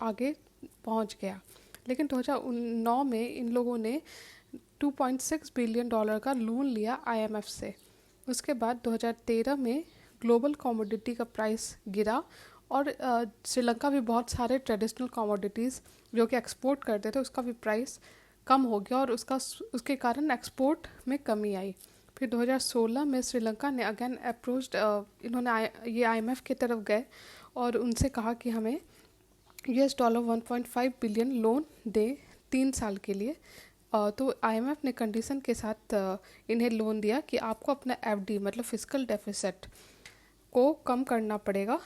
आगे पहुंच गया। लेकिन 2009 में इन लोगों ने $2.6 बिलियन का लोन लिया आईएमएफ से। उसके बाद 2013 में ग्लोबल कमोडिटी का प्राइस गिरा और श्रीलंका भी बहुत सारे ट्रेडिशनल कमोडिटीज़ जो कि एक्सपोर्ट करते थे उसका भी प्राइस कम हो गया और उसके कारण एक्सपोर्ट में कमी आई। फिर 2016 में श्रीलंका ने अगेन अप्रोच्ड, ये आईएमएफ की तरफ गए और उनसे कहा कि हमें $1.5 बिलियन लोन दे 3 साल के लिए। तो आईएमएफ ने कंडीशन के साथ इन्हें लोन दिया कि आपको अपना एफडी मतलब फिजिकल डेफिसिट को कम करना पड़ेगा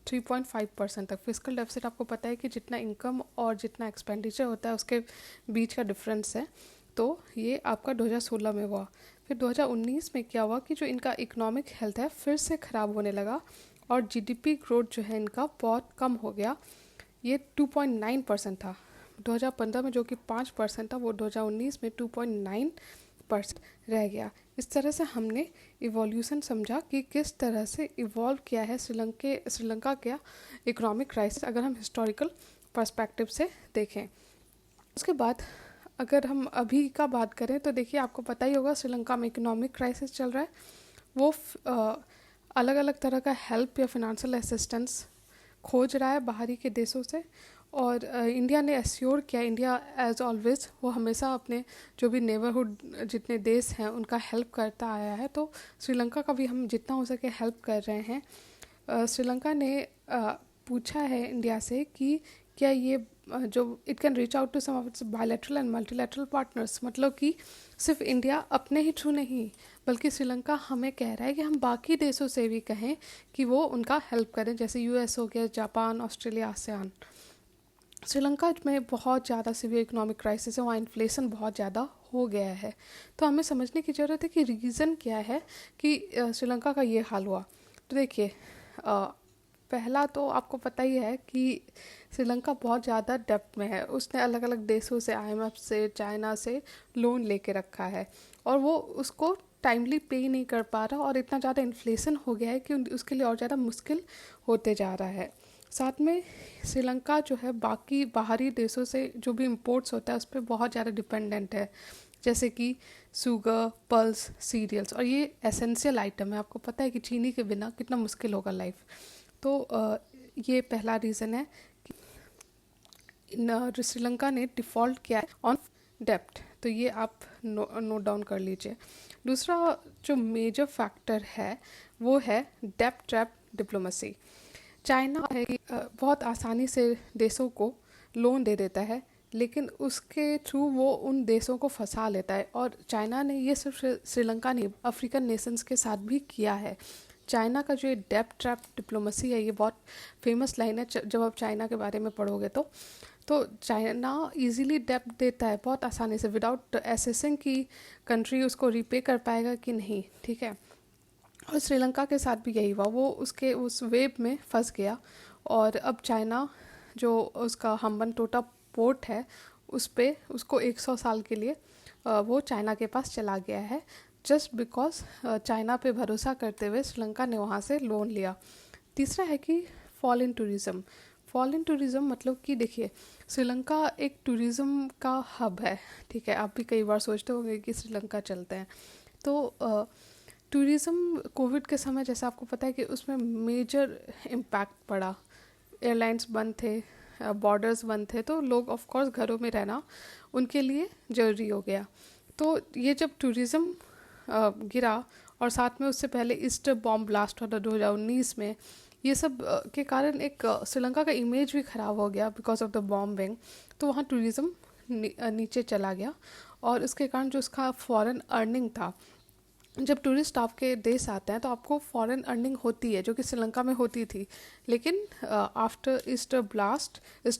3.5% तक। फिजिकल डेफिसिट आपको पता है कि जितना इनकम और जितना एक्सपेंडिचर होता है उसके बीच का डिफरेंस है। तो ये आपका 2016 में हुआ। फिर 2019 में क्या हुआ कि जो इनका इकोनॉमिक हेल्थ है फिर से ख़राब होने लगा और जीडीपी ग्रोथ जो है इनका बहुत कम हो गया। ये 2.9% था 2015 में, जो कि 5% था, वो 2019 में 2.9% रह गया। इस तरह से हमने इवोल्यूशन समझा कि किस तरह से इवॉल्व किया है श्रीलंका का इकोनॉमिक क्राइसिस अगर हम हिस्टोरिकल पर्सपेक्टिव से देखें। उसके बाद अगर हम अभी का बात करें तो देखिए आपको पता ही होगा श्रीलंका में इकोनॉमिक क्राइसिस चल रहा है। वो अलग अलग तरह का हेल्प या फिनेंशियल असिस्टेंस खोज रहा है बाहरी के देशों से। और इंडिया ने एश्योर किया, इंडिया एज ऑलवेज वो हमेशा अपने जो भी नेबरहुड जितने देश हैं उनका हेल्प करता आया है। तो श्रीलंका का भी हम जितना हो सके हेल्प कर रहे हैं। श्रीलंका ने पूछा है इंडिया से कि क्या ये जो it can reach out to some of its bilateral and multilateral partners, मतलब कि सिर्फ इंडिया अपने ही थ्रू नहीं बल्कि श्रीलंका हमें कह रहा है कि हम बाकी देशों से भी कहें कि वो उनका हेल्प करें, जैसे यूएस हो गया, जापान, ऑस्ट्रेलिया, आसियान। श्रीलंका में बहुत ज़्यादा सीवियर इकोनॉमिक क्राइसिस है, वहाँ इन्फ्लेशन बहुत ज़्यादा हो गया है। तो हमें समझने की ज़रूरत है कि रीज़न क्या है कि श्रीलंका का ये हाल हुआ। तो देखिए पहला तो आपको पता ही है कि श्रीलंका बहुत ज़्यादा डेब्ट में है। उसने अलग अलग देशों से, आईएमएफ से, चाइना से लोन लेके रखा है और वो उसको टाइमली पे ही नहीं कर पा रहा और इतना ज़्यादा इन्फ्लेशन हो गया है कि उसके लिए और ज़्यादा मुश्किल होते जा रहा है। साथ में श्रीलंका जो है बाकी बाहरी देशों से जो भी इम्पोर्ट्स होता है उस पर बहुत ज़्यादा डिपेंडेंट है, जैसे कि शुगर, पल्स, सीरियल्स, और ये एसेंशियल आइटम है। आपको पता है कि चीनी के बिना कितना मुश्किल होगा लाइफ। तो ये पहला रीज़न है कि श्रीलंका ने डिफ़ॉल्ट किया है ऑन डेप्ट। तो ये आप नोट डाउन कर लीजिए। दूसरा जो मेजर फैक्टर है वो है डेप्ट ट्रैप डिप्लोमेसी। चाइना है कि बहुत आसानी से देशों को लोन दे देता है, लेकिन उसके थ्रू वो उन देशों को फंसा लेता है। और चाइना ने ये सिर्फ श्रीलंका नहीं, अफ्रीकन नेशंस के साथ भी किया है। चाइना का जो ये डेप्ट ट्रैप डिप्लोमेसी है ये बहुत फेमस लाइन है। जब आप चाइना के बारे में पढ़ोगे तो चाइना इजीली डेप्ट देता है बहुत आसानी से, विदाउट असेसिंग कि कंट्री उसको रीपे कर पाएगा कि नहीं, ठीक है। और श्रीलंका के साथ भी यही हुआ, वो उसके उस वेव में फंस गया और अब चाइना जो उसका हम्बनटोटा पोर्ट है उस पे उसको 100 साल के लिए वो चाइना के पास चला गया है, जस्ट बिकॉज चाइना पे भरोसा करते हुए श्रीलंका ने वहाँ से लोन लिया। तीसरा है कि fall in tourism. Fall in tourism मतलब कि देखिए श्रीलंका एक टूरिज़्म का हब है, ठीक है। आप भी कई बार सोचते होंगे कि श्रीलंका चलते हैं। तो टूरिज़्म कोविड के समय जैसे आपको पता है कि उसमें मेजर इम्पैक्ट पड़ा, एयरलाइंस बंद थे, बॉर्डर्स बंद थे, तो लोग ऑफ कोर्स घरों में रहना उनके लिए ज़रूरी हो गया। तो ये जब टूरिज़्म गिरा और साथ में उससे पहले ईस्टर बॉम्ब ब्लास्ट हुआ था 2019 में, ये सब के कारण एक श्रीलंका का इमेज भी ख़राब हो गया बिकॉज ऑफ द बॉम्बिंग। तो वहाँ टूरिज़्म नीचे चला गया और उसके कारण जो उसका फॉरेन अर्निंग था, जब टूरिस्ट आपके देश आते हैं तो आपको फॉरेन अर्निंग होती है जो कि श्रीलंका में होती थी, लेकिन after Easter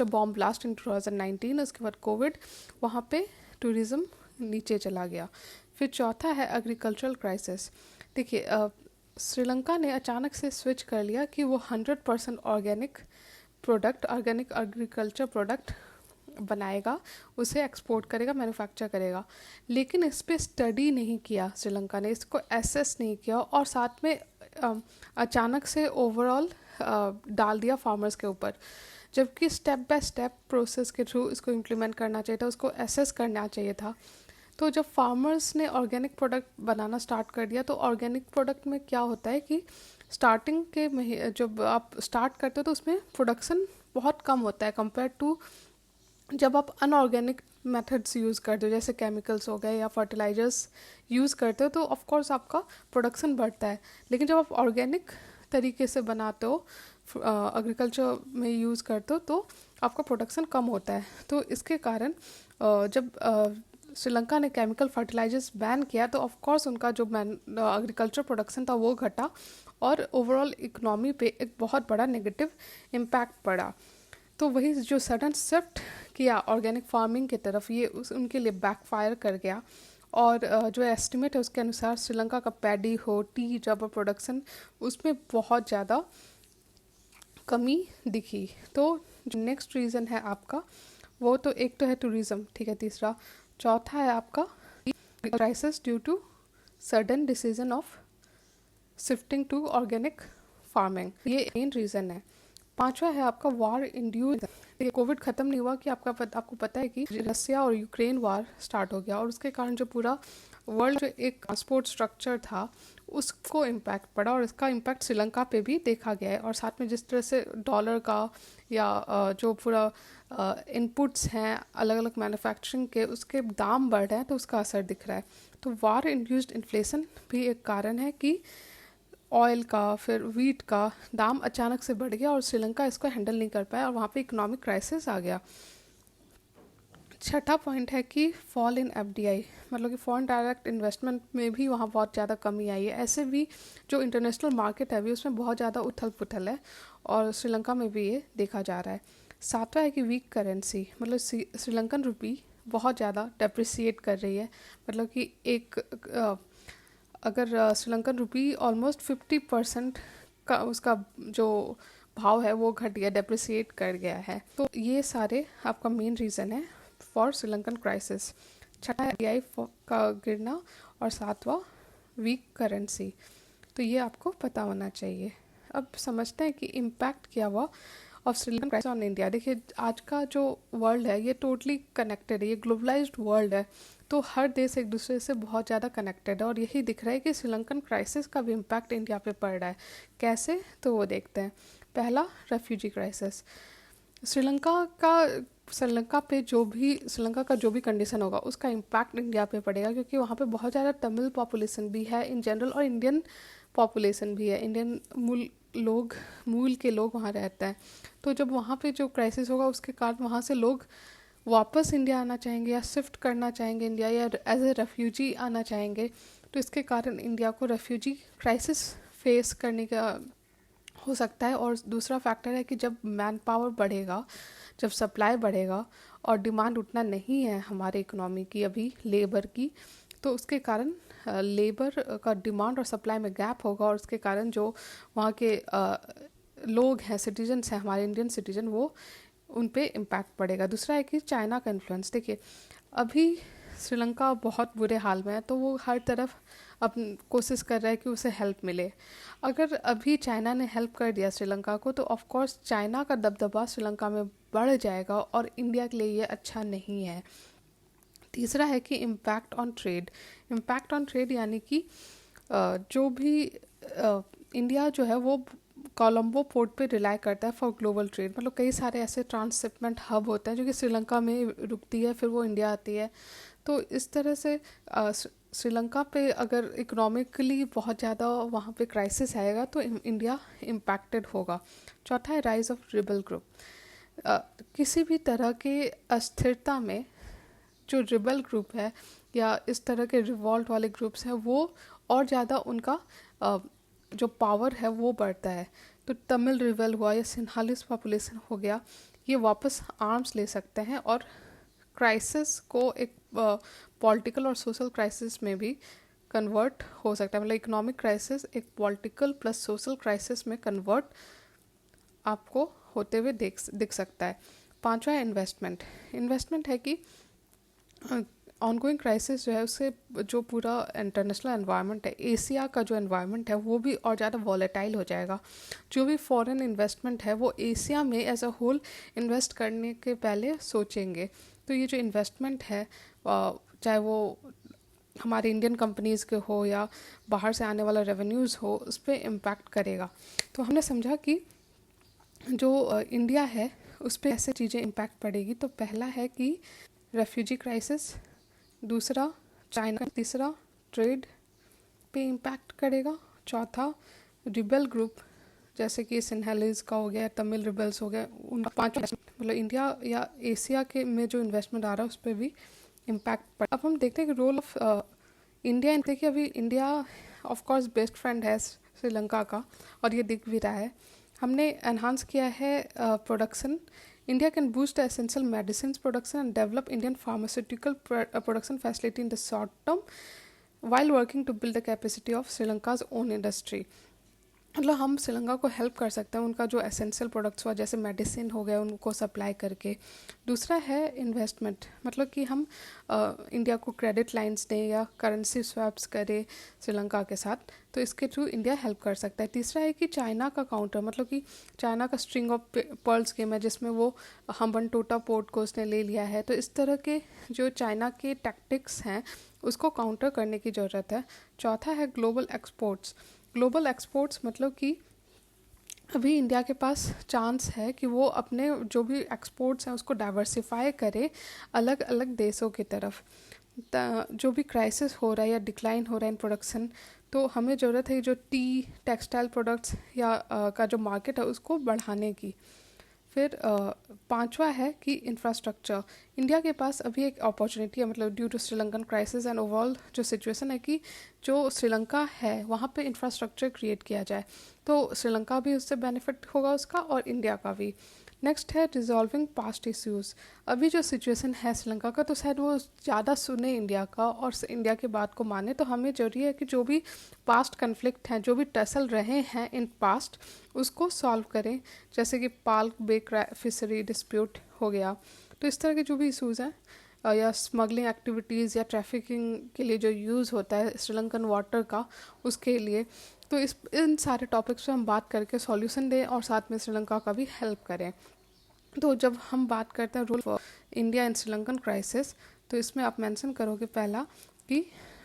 bomb blast in 2019, उसके बाद कोविड, वहाँ पे टूरिज़्म नीचे चला गया। फिर चौथा है एग्रीकल्चरल क्राइसिस। देखिए श्रीलंका ने अचानक से स्विच कर लिया कि वो 100% ऑर्गेनिक एग्रीकल्चर प्रोडक्ट बनाएगा, उसे एक्सपोर्ट करेगा, मैन्युफैक्चर करेगा, लेकिन इस पर स्टडी नहीं किया श्रीलंका ने, इसको एसेस नहीं किया और साथ में अचानक से ओवरऑल डाल दिया फार्मर्स के ऊपर। जबकि स्टेप बाय स्टेप प्रोसेस के थ्रू इसको इम्प्लीमेंट करना चाहिए था, उसको एसेस करना चाहिए था। तो जब फार्मर्स ने ऑर्गेनिक प्रोडक्ट बनाना स्टार्ट कर दिया, तो ऑर्गेनिक प्रोडक्ट में क्या होता है कि स्टार्टिंग के जब आप स्टार्ट करते हो तो उसमें प्रोडक्शन बहुत कम होता है कंपेयर टू जब आप अनऑर्गेनिक मेथड्स यूज़ करते हो, जैसे केमिकल्स हो गए या फर्टिलाइजर्स यूज़ करते हो, तो ऑफ कोर्स आपका प्रोडक्शन बढ़ता है। लेकिन जब आप ऑर्गेनिक तरीके से बनाते हो, एग्रीकल्चर में यूज़ करते हो, तो आपका प्रोडक्शन कम होता है। तो इसके कारण जब श्रीलंका ने केमिकल फर्टिलाइजर्स बैन किया, तो ऑफ कोर्स उनका जो एग्रीकल्चर प्रोडक्शन था वो घटा और ओवरऑल इकोनॉमी पे एक बहुत बड़ा नेगेटिव इम्पैक्ट पड़ा। तो वही जो सडन शिफ्ट किया ऑर्गेनिक फार्मिंग की तरफ, ये उनके लिए बैकफायर कर गया। और जो एस्टिमेट है उसके अनुसार श्रीलंका का पैडी हो, टी, रबर प्रोडक्शन, उसमें बहुत ज़्यादा कमी दिखी। तो जो नेक्स्ट रीज़न है आपका, वो तो एक तो है टूरिज़्म, ठीक है, तीसरा। चौथा है आपका crisis due to sudden decision of shifting to organic farming, ये मेन रीज़न है। पांचवा है आपका वॉर इंड्यूस। कोविड खत्म नहीं हुआ कि आपको पता है कि रसिया और यूक्रेन वॉर स्टार्ट हो गया, और उसके कारण जो पूरा वर्ल्ड जो एक ट्रांसपोर्ट स्ट्रक्चर था उसको इम्पैक्ट पड़ा, और इसका इम्पैक्ट श्रीलंका पे भी देखा गया है। और साथ में जिस तरह से डॉलर का या जो पूरा इनपुट्स हैं अलग अलग मैन्युफैक्चरिंग के, उसके दाम बढ़ रहे हैं, तो उसका असर दिख रहा है। तो वॉर इंड्यूस्ड इन्फ्लेशन भी एक कारण है कि ऑयल का, फिर वीट का दाम अचानक से बढ़ गया और श्रीलंका इसको हैंडल नहीं कर पाया और वहाँ पे इकोनॉमिक क्राइसिस आ गया। छठा पॉइंट है कि फॉल इन एफडीआई, मतलब कि फॉरेन डायरेक्ट इन्वेस्टमेंट में भी वहाँ बहुत ज़्यादा कमी आई है। ऐसे भी जो इंटरनेशनल मार्केट है अभी उसमें बहुत ज़्यादा उथल पुथल है, और श्रीलंका में भी ये देखा जा रहा है। सातवां है कि वीक करेंसी, मतलब श्रीलंकन रुपी बहुत ज़्यादा डेप्रिसिएट कर रही है। मतलब कि अगर श्रीलंकन रुपी ऑलमोस्ट 50% का उसका जो भाव है वो घट गया, डेप्रिसिएट कर गया है। तो ये सारे आपका मेन रीज़न है फॉर श्रीलंकन क्राइसिस। छठा है एफडीआई का गिरना, और सातवां वीक करेंसी। तो ये आपको पता होना चाहिए। अब समझते हैं कि इम्पैक्ट क्या हुआ of Sri Lankan crisis on India. देखिए, आज का जो वर्ल्ड है ये टोटली कनेक्टेड है, ये ग्लोबलाइज्ड वर्ल्ड है, तो हर देश एक दूसरे से बहुत ज़्यादा कनेक्टेड है, और यही दिख रहा है कि श्रीलंकन क्राइसिस का भी इम्पैक्ट इंडिया पे पड़ रहा है। कैसे, तो वो देखते हैं। पहला, रेफ्यूजी क्राइसिस। श्रीलंका का जो भी कंडीशन होगा उसका इम्पैक्ट इंडिया पे पड़ेगा, क्योंकि वहाँ पे बहुत ज़्यादा तमिल पॉपुलेशन भी है इन जनरल, और इंडियन पॉपुलेशन भी है, इंडियन मूल के लोग वहाँ रहते हैं। तो जब वहाँ पे जो क्राइसिस होगा उसके कारण वहाँ से लोग वापस इंडिया आना चाहेंगे या शिफ्ट करना चाहेंगे इंडिया, या एज ए रेफ्यूजी आना चाहेंगे। तो इसके कारण इंडिया को रेफ्यूजी क्राइसिस फेस करने का हो सकता है। और दूसरा फैक्टर है कि जब मैन पावर बढ़ेगा, जब सप्लाई बढ़ेगा और डिमांड उतना नहीं है हमारे इकोनॉमी की अभी लेबर की, तो उसके कारण लेबर का डिमांड और सप्लाई में गैप होगा, और उसके कारण जो वहाँ के लोग हैं, सिटीजन्स हैं हमारे इंडियन सिटीजन, वो उन पे इम्पैक्ट पड़ेगा। दूसरा है कि चाइना का इन्फ्लुएंस। देखिए, अभी श्रीलंका बहुत बुरे हाल में है, तो वो हर तरफ अपन कोशिश कर रहा है कि उसे हेल्प मिले। अगर अभी चाइना ने हेल्प कर दिया श्रीलंका को, तो ऑफ कोर्स चाइना का दबदबा श्रीलंका में बढ़ जाएगा, और इंडिया के लिए ये अच्छा नहीं है। तीसरा है कि impact on trade. Impact on trade यानी कि जो भी इंडिया जो है वो कोलंबो पोर्ट पे रिलाई करता है फॉर ग्लोबल ट्रेड। मतलब कई सारे ऐसे ट्रांसशिपमेंट हब होते हैं जो कि श्रीलंका में रुकती है, फिर वो इंडिया आती है। तो इस तरह से श्रीलंका पे अगर इकोनॉमिकली बहुत ज़्यादा वहाँ पे क्राइसिस आएगा तो इंडिया इम्पैक्टेड होगा। चौथा है राइज ऑफ रिबल ग्रुप। किसी भी तरह के अस्थिरता में जो रिबल ग्रुप है या इस तरह के रिवॉल्ट वाले ग्रुप्स हैं, वो और ज़्यादा उनका जो पावर है वो बढ़ता है। तो तमिल रिबल हुआ या सिंहालिस पॉपुलेशन हो गया, ये वापस आर्म्स ले सकते हैं और क्राइसिस को एक पॉलिटिकल और सोशल क्राइसिस में भी कन्वर्ट हो सकता है। मतलब इकोनॉमिक क्राइसिस एक पॉलिटिकल प्लस सोशल क्राइसिस में कन्वर्ट आपको होते हुए दिख सकता है। पांचवा है इन्वेस्टमेंट। इन्वेस्टमेंट है कि ऑनगोइंग क्राइसिस जो है उससे जो पूरा इंटरनेशनल एनवायरनमेंट है, एशिया का जो एनवायरनमेंट है वो भी और ज़्यादा वॉलेटाइल हो जाएगा। जो भी फॉरेन इन्वेस्टमेंट है वो एशिया में एज अ होल इन्वेस्ट करने के पहले सोचेंगे। तो ये जो इन्वेस्टमेंट है चाहे वो हमारे इंडियन कंपनीज़ के हो या बाहर से आने वाला रेवेन्यूज़ हो, उस पर इम्पैक्ट करेगा। तो हमने समझा कि जो इंडिया है उस पर ऐसे चीज़ें इम्पैक्ट पड़ेगी। तो पहला है कि रेफ्यूजी क्राइसिस, दूसरा चाइना, तीसरा ट्रेड पे इम्पैक्ट करेगा, चौथा रिबेल ग्रुप जैसे कि सिन्हलीज का हो गया, तमिल रिबेल्स हो गया, उनका पाँच मतलब इंडिया या एशिया के में जो इन्वेस्टमेंट आ रहा है उस पर भी इम्पैक्ट पड़। अब हम देखते हैं कि रोल ऑफ इंडिया, देखिए अभी India of course best friend है श्रीलंका का और ये दिख भी रहा है। हमने एनहांस किया है production. India can boost the essential medicines production and develop Indian pharmaceutical production facility in the short term while working to build the capacity of Sri Lanka's own industry. मतलब हम श्रीलंका को हेल्प कर सकते हैं उनका जो एसेंशियल प्रोडक्ट्स हुआ जैसे मेडिसिन हो गया उनको सप्लाई करके। दूसरा है इन्वेस्टमेंट, मतलब कि हम इंडिया को क्रेडिट लाइंस दें या करेंसी स्वैप्स करें श्रीलंका के साथ, तो इसके थ्रू इंडिया हेल्प कर सकता है। तीसरा है कि चाइना का काउंटर, मतलब कि चाइना का स्ट्रिंग ऑफ पर्ल स्कीम है जिसमें वो हम्बनटोटा पोर्ट को उसने ले लिया है। तो इस तरह के जो चाइना के टैक्टिक्स हैं उसको काउंटर करने की ज़रूरत है। चौथा है ग्लोबल एक्सपोर्ट्स। ग्लोबल एक्सपोर्ट्स मतलब कि अभी इंडिया के पास चांस है कि वो अपने जो भी एक्सपोर्ट्स हैं उसको डाइवर्सिफाई करे अलग अलग देशों की तरफ। जो भी क्राइसिस हो रहा है या डिक्लाइन हो रहा है इन प्रोडक्शन, तो हमें ज़रूरत है जो टी, टेक्सटाइल प्रोडक्ट्स या का जो मार्केट है उसको बढ़ाने की। फिर पांचवा है कि इंफ्रास्ट्रक्चर। इंडिया के पास अभी एक अपॉर्चुनिटी है, मतलब due to Sri Lankan crisis and overall जो सिचुएशन है कि जो श्रीलंका है वहाँ पे इंफ्रास्ट्रक्चर क्रिएट किया जाए, तो श्रीलंका भी उससे बेनिफिट होगा उसका और इंडिया का भी। नेक्स्ट है रिजॉल्विंग पास्ट इश्यूज़। अभी जो सिचुएशन है श्रीलंका का, तो शायद वो ज़्यादा सुने इंडिया का और इंडिया की बात को माने। तो हमें जरूरी है कि जो भी पास्ट कन्फ्लिक्ट हैं, जो भी टसल रहे हैं इन पास्ट, उसको सॉल्व करें। जैसे कि पाल्क बे फिशरी डिस्प्यूट हो गया, तो इस तरह के जो भी इशूज़ हैं या स्मगलिंग एक्टिविटीज़ या ट्रैफिकिंग के लिए जो यूज़ होता है श्रीलंकन वाटर का, उसके लिए, तो इन सारे टॉपिक्स पे हम बात करके सॉल्यूशन दें और साथ में श्रीलंका का भी हेल्प करें। तो जब हम बात करते हैं role of India in Sri Lankan crisis, तो इसमें आप मेंशन करोगे पहला कि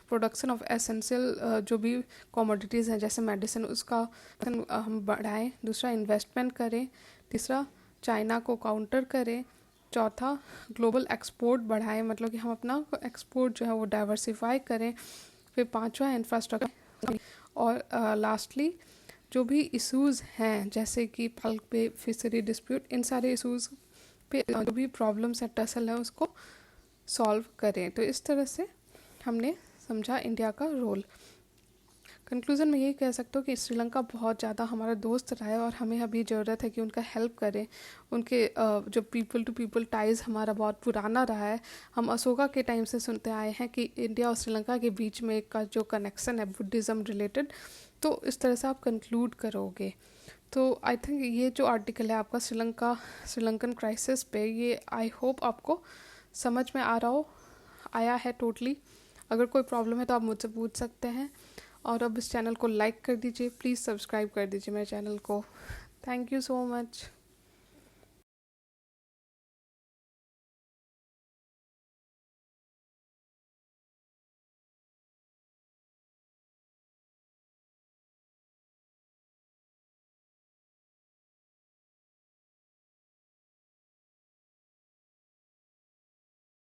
प्रोडक्शन ऑफ एसेंशियल जो भी कमोडिटीज़ हैं जैसे मेडिसिन, उसका हम बढ़ाएं। दूसरा इन्वेस्टमेंट करें। तीसरा चाइना को काउंटर करें। चौथा ग्लोबल एक्सपोर्ट बढ़ाएं, मतलब कि हम अपना एक्सपोर्ट जो है वो डाइवर्सिफाई करें। फिर पांचवा इंफ्रास्ट्रक्चर। और लास्टली जो भी इश्यूज़ हैं जैसे कि पल्क पे फिशरी डिस्प्यूट, इन सारे इश्यूज़ पे जो भी प्रॉब्लम्स है, टसल है, उसको सॉल्व करें। तो इस तरह से हमने समझा इंडिया का रोल। कंक्लूज़न में यही कह सकते हो कि श्रीलंका बहुत ज़्यादा हमारा दोस्त रहा है और हमें अभी ज़रूरत है कि उनका हेल्प करें। उनके जो पीपल टू पीपल टाइज़ हमारा बहुत पुराना रहा है। हम अशोका के टाइम से सुनते आए हैं कि इंडिया और श्रीलंका के बीच में का जो कनेक्शन है बुद्धिज़्म रिलेटेड, तो इस तरह से आप कंक्लूड करोगे। तो आई थिंक ये जो आर्टिकल है आपका श्रीलंकन क्राइसिस पे, ये आई होप आपको समझ में आ रहा हो, आया है टोटली। अगर कोई प्रॉब्लम है तो आप मुझसे पूछ सकते हैं। और अब इस चैनल को लाइक कर दीजिए, प्लीज़ सब्सक्राइब कर दीजिए मेरे चैनल को। Thank you so much.